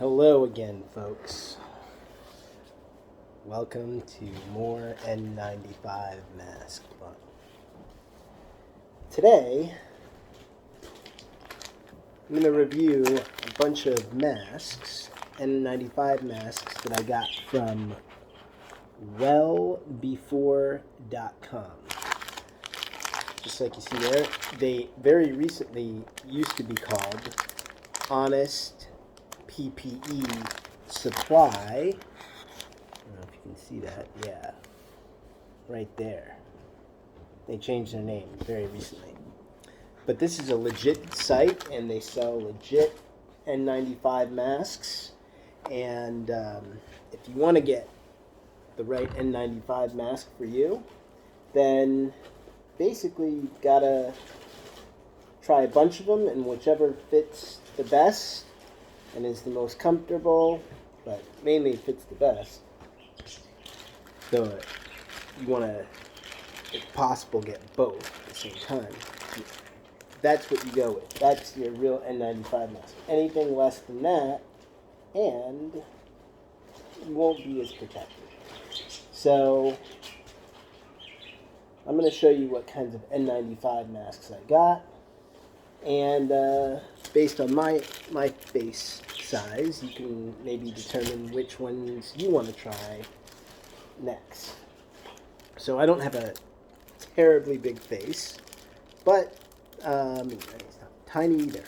Hello again, folks. Welcome to more N95 mask fun. Today, I'm going to review a bunch of masks, N95 masks that I got from wellbefore.com. Just like you see there, they very recently used to be called Honest PPE Supply. I don't know if you can see that. Yeah, right there. They changed their name very recently. But this is a legit site, and they sell legit N95 masks. And if you want to get the right N95 mask for you, then basically you've got to try a bunch of them, and whichever fits the best and is the most comfortable, but mainly fits the best. So you want to, if possible, get both at the same time. That's what you go with. That's your real N95 mask. Anything less than that, and you won't be as protected. So I'm going to show you what kinds of N95 masks I got. And based on my face size, you can maybe determine which ones you want to try next. So I don't have a terribly big face, but it's not tiny either.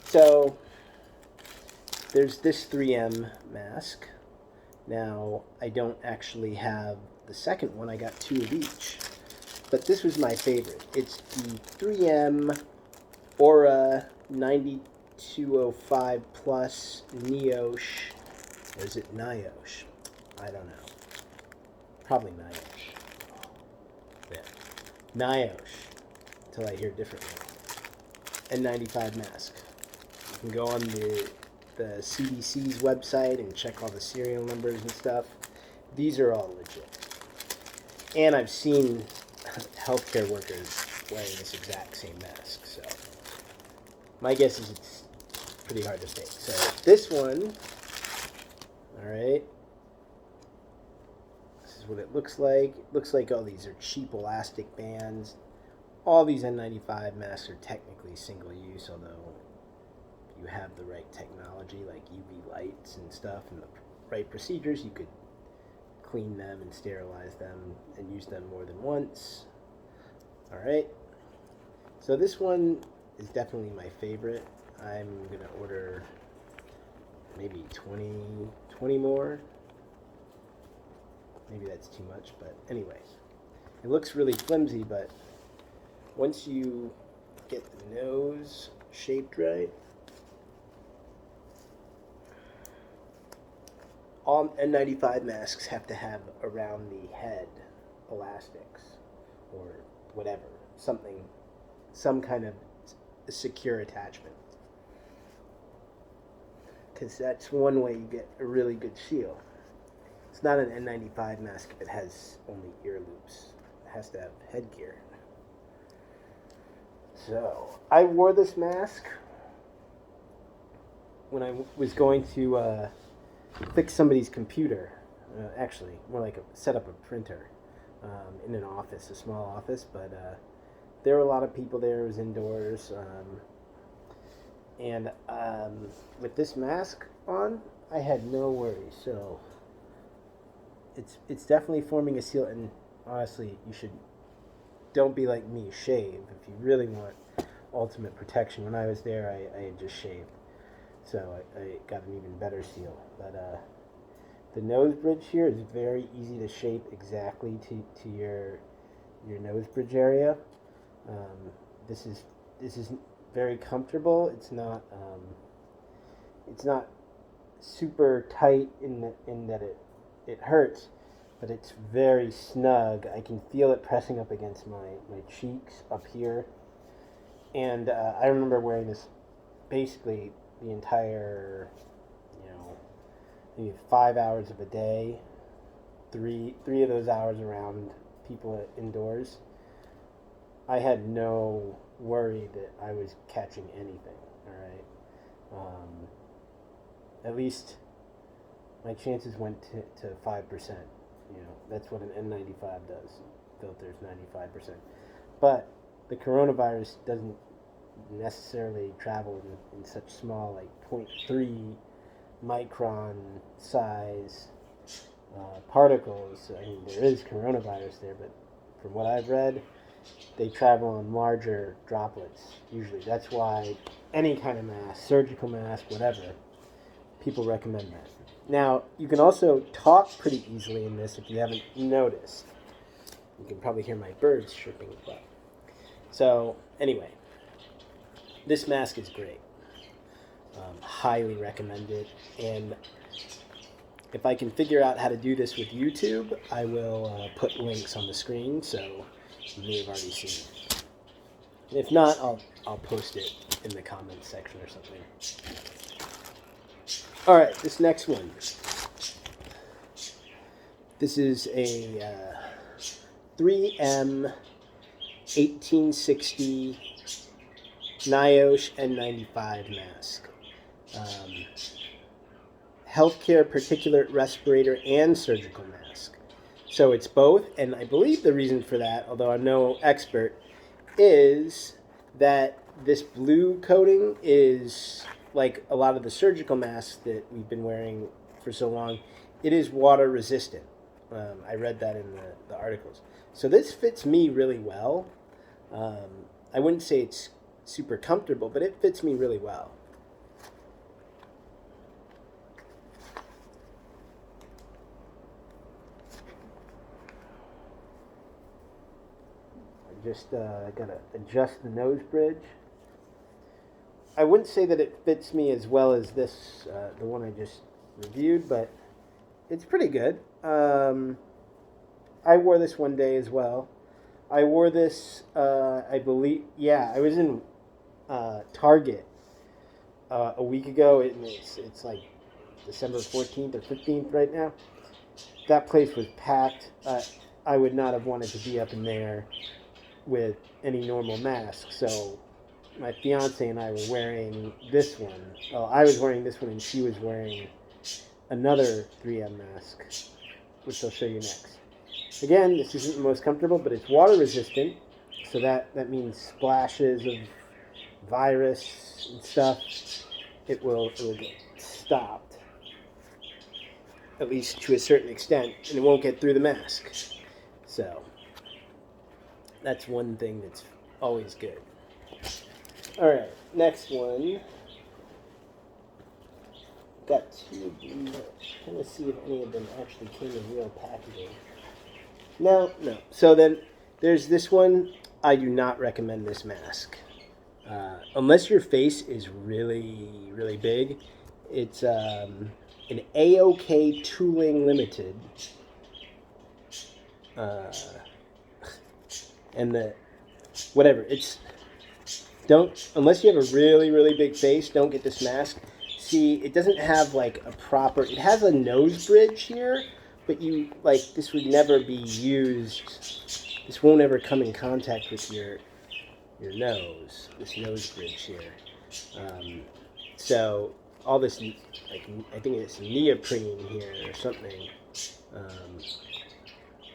So there's this 3M mask. Now, I don't actually have the second one. I got two of each. But this was my favorite. It's the 3M Aura 9205 Plus Neosh. Or is it Niosh? I don't know. Probably Niosh. Yeah. Niosh. Until I hear differently. N95 mask. You can go on the CDC's website and check all the serial numbers and stuff. These are all legit. And I've seen healthcare workers wearing this exact same mask, so my guess is it's pretty hard to fake. So this one, all right, this is what it looks like. It looks like all these are cheap elastic bands. All these N95 masks are technically single use, although if you have the right technology like UV lights and stuff and the right procedures, you could clean them and sterilize them and use them more than once. All right, so this one is definitely my favorite. I'm gonna order maybe 20 more. Maybe that's too much, but anyway, it looks really flimsy, but once you get the nose shaped right, all N95 masks have to have around the head elastics or whatever, some kind of secure attachment. Because that's one way you get a really good shield. It's not an N95 mask if it has only ear loops. It has to have headgear. So, I wore this mask when I was going to fix somebody's computer. Actually, more like set up a printer in an office, a small office, but there were a lot of people there. It was indoors, and with this mask on, I had no worries. So it's definitely forming a seal. And honestly, don't be like me. Shave if you really want ultimate protection. When I was there, I had just shaved, so I got an even better seal. But the nose bridge here is very easy to shape exactly to your nose bridge area. This is very comfortable. It's not super tight in that it hurts, but it's very snug. I can feel it pressing up against my cheeks up here, and I remember wearing this basically the entire, maybe 5 hours of a day, three of those hours around people indoors. I had no worry that I was catching anything. All right, At least my chances went to 5%. That's what an N95 does. Filters 95%. But the coronavirus doesn't necessarily travel in such small, like 0.3 micron size particles. I mean, there is coronavirus there, but from what I've read, they travel in larger droplets usually. That's why any kind of mask, surgical mask, whatever, people recommend that. Now, you can also talk pretty easily in this if you haven't noticed. You can probably hear my birds chirping as well. So, anyway, this mask is great. Highly recommend it. And if I can figure out how to do this with YouTube, I will put links on the screen so you may have already seen it. And if not, I'll post it in the comments section or something. All right, this next one. This is a 3M 1860 NIOSH N95 mask. Healthcare particulate respirator and surgical mask. So it's both, and I believe the reason for that, although I'm no expert, is that this blue coating is like a lot of the surgical masks that we've been wearing for so long. It is water resistant. I read that in the articles. So this fits me really well. I wouldn't say it's super comfortable, but it fits me really well. I just gotta adjust the nose bridge. I wouldn't say that it fits me as well as this, the one I just reviewed, but it's pretty good. I wore this one day as well. I wore this, I believe, I was in Target a week ago. It's like December 14th or 15th right now. That place was packed. I would not have wanted to be up in there with any normal mask. So my fiance and I were wearing this one. Well, I was wearing this one and she was wearing another 3M mask, which I'll show you next. Again, this isn't the most comfortable, but it's water resistant, so that means splashes of virus and stuff, it will get stopped, at least to a certain extent, and it won't get through the mask. So that's one thing that's always good. All right, next one. Got two of them. I'm trying to see if any of them actually came in real packaging. No. So then there's this one. I do not recommend this mask. Unless your face is really, really big. It's an AOK Tooling Limited. And unless you have a really, really big face, don't get this mask. See, it doesn't have like a proper, it has a nose bridge here, but this would never be used. This won't ever come in contact with your nose, this nose bridge here. So all this, I think it's neoprene here or something.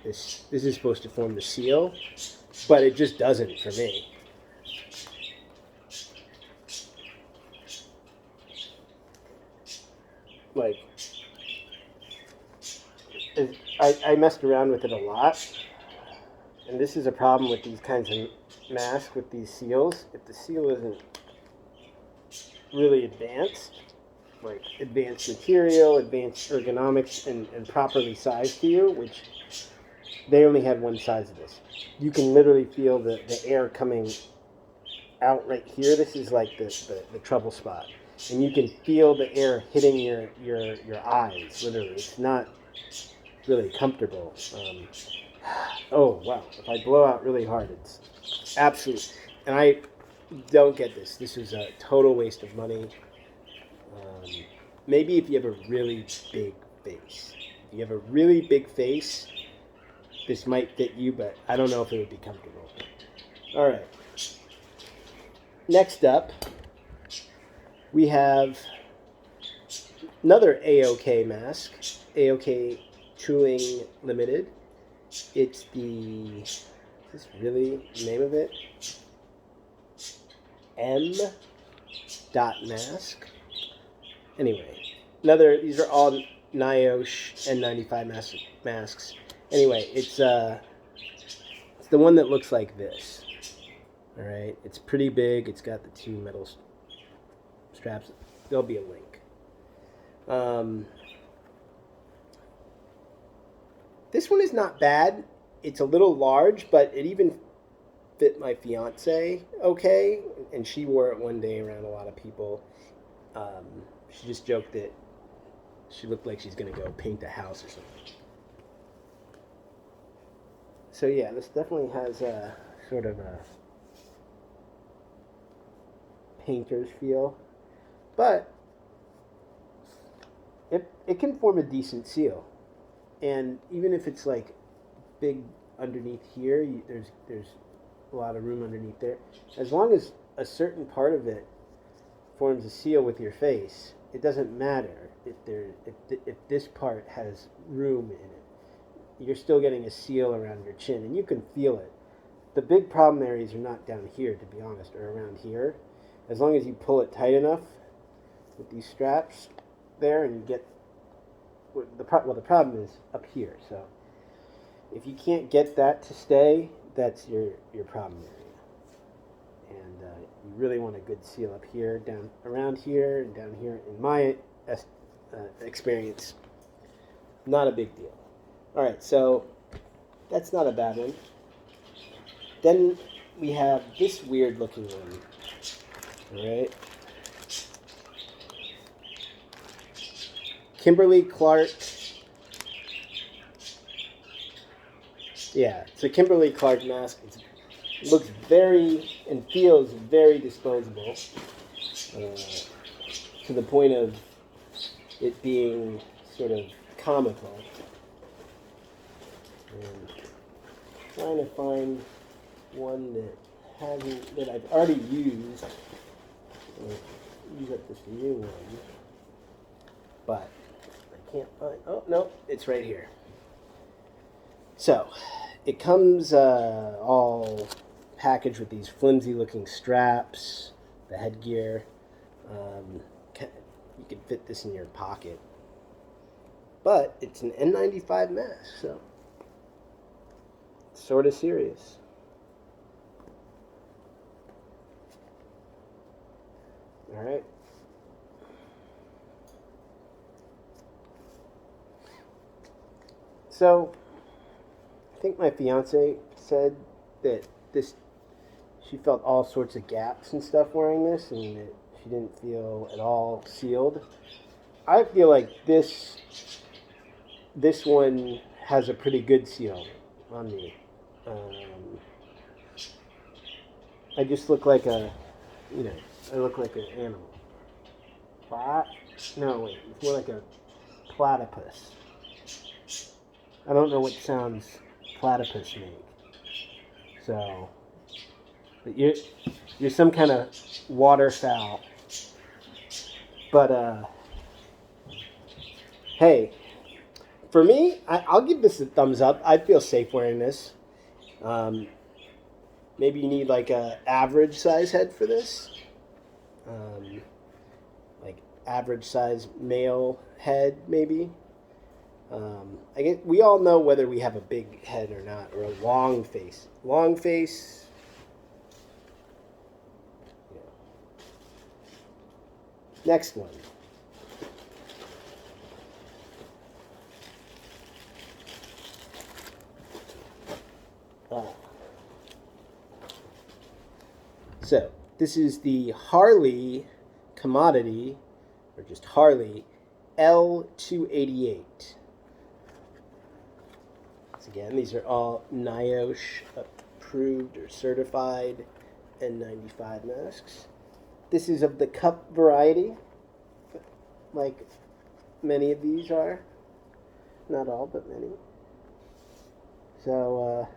This is supposed to form the seal, but it just doesn't for me. I messed around with it a lot, and this is a problem with these kinds of masks with these seals. If the seal isn't really advanced, like advanced material, advanced ergonomics, and properly sized to you, which they only had one size of this, you can literally feel the air coming out right here. This is like the trouble spot, and you can feel the air hitting your eyes. Literally, it's not really comfortable. Oh wow! If I blow out really hard, it's absolute. And I don't get this. This is a total waste of money. Maybe if you have a really big face. If you have a really big face, this might fit you, but I don't know if it would be comfortable. All right. Next up, we have another AOK mask, AOK Tooling Limited. It's the, is this really the name of it? M. Mask. Anyway, these are all NIOSH N95 masks. Anyway, it's the one that looks like this. All right, it's pretty big. It's got the two metal straps. There'll be a link. This one is not bad. It's a little large, but it even fit my fiance okay, and she wore it one day around a lot of people. She just joked that she looked like she's going to go paint a house or something. So yeah, this definitely has a sort of a painter's feel, but it can form a decent seal. And even if it's like big underneath here, there's a lot of room underneath there. As long as a certain part of it forms a seal with your face, it doesn't matter if this part has room in it. You're still getting a seal around your chin, and you can feel it. The big problem areas are not down here, to be honest, or around here. As long as you pull it tight enough with these straps there, and you get the problem is up here. So if you can't get that to stay, that's your problem area. And you really want a good seal up here, down around here, and down here. In my experience, not a big deal. All right, so that's not a bad one. Then we have this weird looking one. All right. Kimberly-Clark. Yeah, it's a Kimberly-Clark mask. It looks very and feels very disposable, to the point of it being sort of comical. And trying to find one that I've already used. Use up this new one, but I can't find. Oh no, it's right here. So it comes all packaged with these flimsy-looking straps, the headgear. You can fit this in your pocket, but it's an N95 mask, so it's sort of serious. All right. So, I think my fiance said that she felt all sorts of gaps and stuff wearing this, and that she didn't feel at all sealed. I feel like this one has a pretty good seal on me. I just look like I look like an animal. No, wait, it's more like a platypus. I don't know what sounds platypus make. So, but you're some kind of waterfowl. But hey, for me, I'll give this a thumbs up. I feel safe wearing this. Maybe you need like a average size head for this. Like average size male head, maybe. I guess we all know whether we have a big head or not, or a long face. Long face. Yeah. Next one. So, this is the Harley commodity, or just Harley, L288. So again, these are all NIOSH approved or certified N95 masks. This is of the cup variety, like many of these are. Not all, but many. So,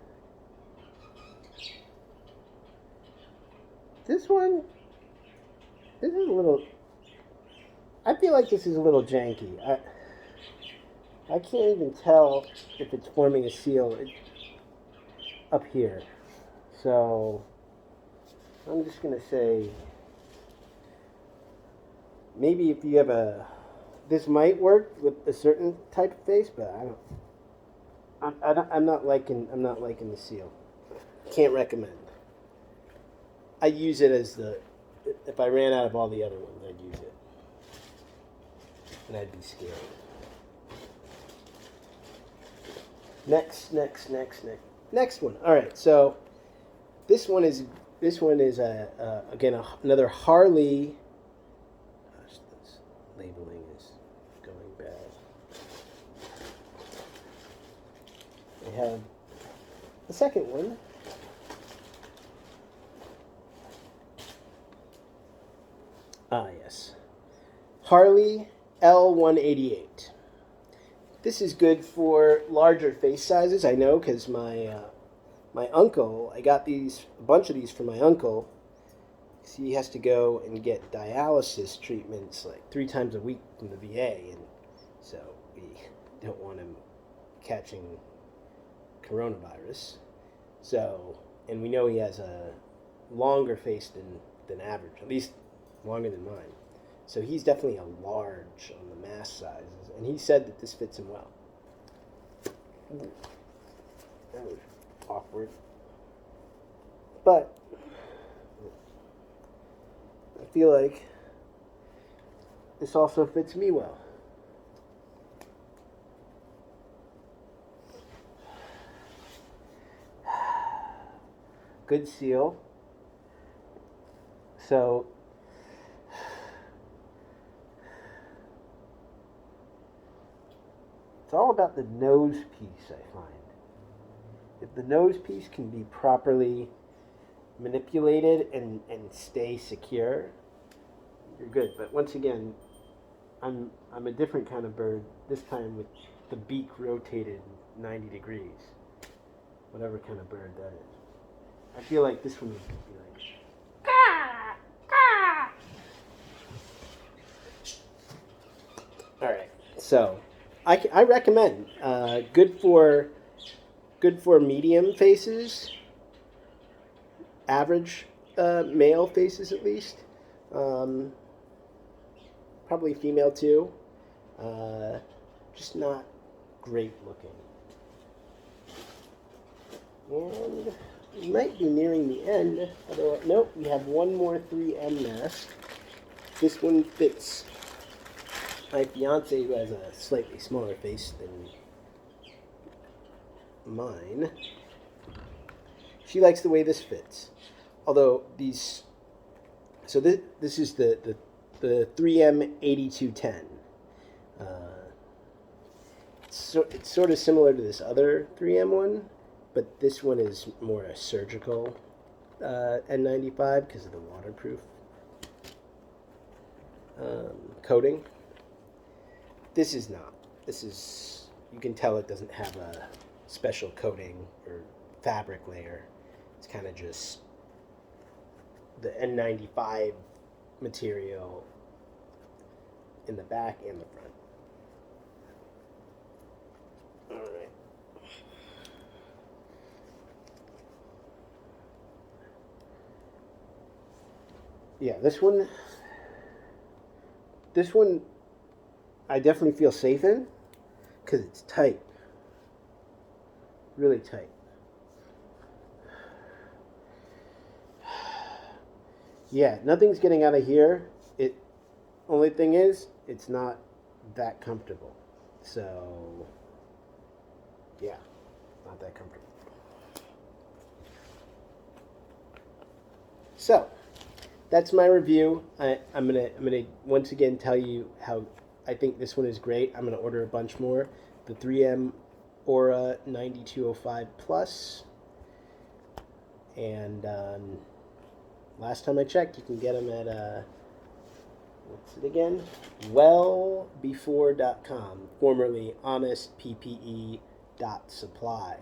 this is a little I feel like this is a little janky. I can't even tell if it's forming a seal up here. So I'm just going to say maybe if you have this might work with a certain type of face, but I'm not liking the seal. Can't recommend. I use it as if I ran out of all the other ones, I'd use it. And I'd be scared. Next one. All right, so this one is again another Harley. Gosh, this labeling is going bad. We have the second one. Ah, yes, Harley L188. This is good for larger face sizes. I know because my uncle, I got a bunch of these from my uncle. He has to go and get dialysis treatments like 3 times a week from the VA, and so we don't want him catching coronavirus. So, and we know he has a longer face than average, at least longer than mine. So he's definitely a large on the mass sizes, and he said that this fits him well. That was awkward. But I feel like this also fits me well. Good seal. So it's all about the nose piece, I find. If the nose piece can be properly manipulated and stay secure, you're good. But once again, I'm a different kind of bird, this time with the beak rotated 90 degrees. Whatever kind of bird that is. I feel like this one would be like, caw, caw. All right, so I recommend good for medium faces, average male faces at least, probably female too, just not great looking. And we might be nearing the end, although nope, we have one more 3M mask. This one fits my fiance, who has a slightly smaller face than mine. She likes the way this fits. Although these, so this is the 3M 8210. It's sort of similar to this other 3M one, but this one is more a surgical N95 because of the waterproof coating. This is not. This is, you can tell it doesn't have a special coating or fabric layer. It's kind of just the N95 material in the back and the front. All right. Yeah, this one I definitely feel safe in because it's tight. Really tight. Yeah, nothing's getting out of here. Only thing is, it's not that comfortable. So, yeah, not that comfortable. So, that's my review. I'm gonna once again tell you how I think this one is great. I'm gonna order a bunch more. The 3M Aura 9205 Plus, and last time I checked, you can get them at what's it again? Wellbefore.com, formerly honestppe.supply.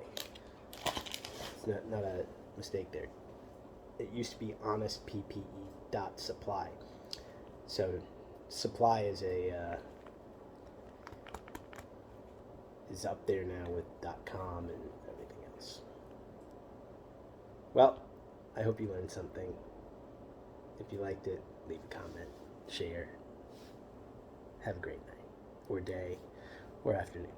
It's not a mistake there. It used to be honestppe.supply. So supply is is up there now with .com and everything else. Well, I hope you learned something. If you liked it, leave a comment, share. Have a great night, or day, or afternoon.